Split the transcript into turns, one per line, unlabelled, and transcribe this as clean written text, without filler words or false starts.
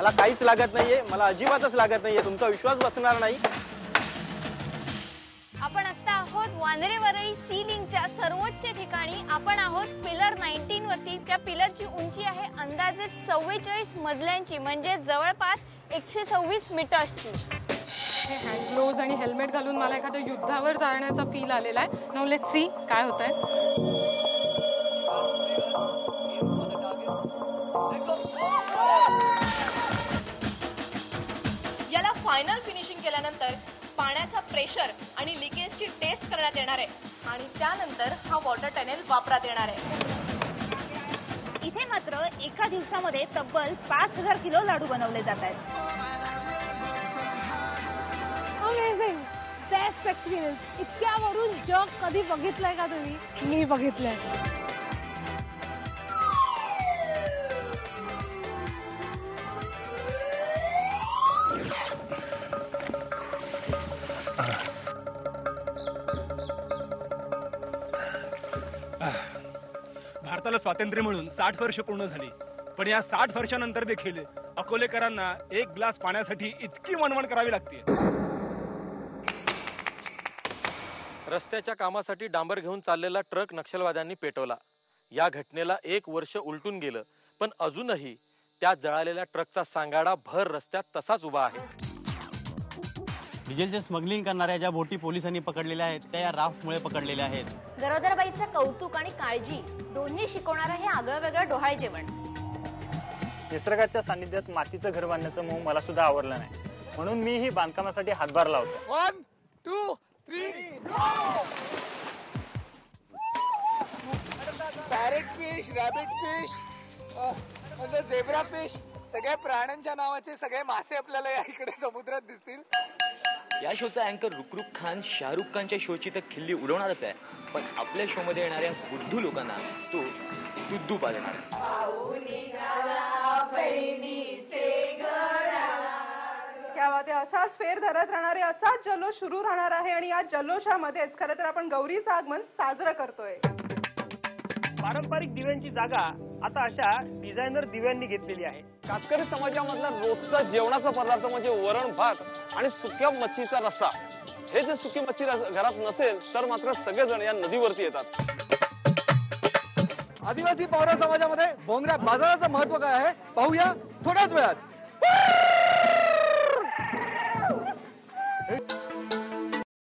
मला काहीच लागत नाहीये, मला अजिबातच लागत नाहीये, तुमचा विश्वास बसणार नाही।
आपण आता आहोत वांद्रे वरळी सी लिंकच्या सर्वोच्च ठिकाणी। आपण आहोत पिलर 19 वरती। त्या पिलरची उंची आहे अंदाजे 44 मजल्यांची, म्हणजे जवळपास 126 मीटर्सची।
हे हँड ग्लोव्ज आणि हेल्मेट घालून मला एखाद्या युद्धावर जाण्याचा फील आलेला आहे। नाउ लेट्स सी काय होतंय।
याला फायनल फिनिशिंग केल्यानंतर पाण्याचा प्रेशर आणि लिकेजची टेस्ट करण्यात येणार आहे आणि त्यानंतर हा वॉटर टनेल वापरात येणार आहे।
इथे मात्र एका दिवसामध्ये तब्बल 5000 किलो लाडू बनवले जात आहेत।
Amazing, best experience. इतक्यावरून जग कधी बघितलंय का तुम्ही? मी बघितलंय।
भारताला स्वातंत्र्य मिळून 60 वर्ष पूर्ण झाली, पण या 60 वर्षानंतर देखील अकोलेकरांना एक ग्लास पाण्यासाठी इतकी वणवण करावी लागते।
रस्त्याच्या कामासाठी डांबर घेऊन चाललेला ट्रक नक्षलवाद्यांनी पेटवला। या घटनेला 1 वर्ष उलटून गेलं, पण अजूनही त्या जळालेल्या ट्रकचा सांगाडा भर रस्त्यात तसाच उभा आहे।
डिझेलचे स्मगलिंग करणाऱ्या ज्या बोटी पोलिसांनी पकडलेल्या आहेत त्या या राफ्टमुळे पकडलेल्या आहेत।
गरोदरबाईचं कौतुक आणि काळजी दोन्ही शिकवणारं हे आगळं वेगळं डोहाळे जेवण।
निसर्गाच्या सानिध्यात मातीचं घर बांधण्याचं मोह मला सुद्धा आवडलं नाही, म्हणून मी ही बांधकामासाठी हातभार लावतो।
1 2 3
parrot fish, rabbit fish, zebra fish, सगळ्या प्राण्यांच्या नावाचे सगळे मासे आपल्याला या इकडे समुद्रात दिसतील।
या शोचा अँकर रुकरुक खान शाहरुख खानच्या शोची तर खिल्ली उडवणारच आहे, पण आपल्या शो मध्ये येणाऱ्या बुद्धू लोकांना तो दुद्धू पाजणार।
क्या बात आहे। असाच फेर धरत राहणारे, असाच जल्लोष सुरू राहणार आहे आणि या जल्लोषामध्येच खरं तर आपण गौरीचं आगमन साजरं करतोय।
पारंपरिक दिव्यांची जागा आता अशा डिझायनर दिव्यांनी घेतलेली आहे।
कातकरी समाजामधला रोजचा जेवणाचा पदार्थ म्हणजे वरण भात आणि सुक्या मच्छीचा रस्सा। हे जे सुकी मच्छी घरात नसेल तर मात्र सगळेजण या नदीवरती येतात। आदिवासी पौरा समाजामध्ये भोंगऱ्या बाजाराचं महत्व काय आहे पाहूया थोड्याच वेळात।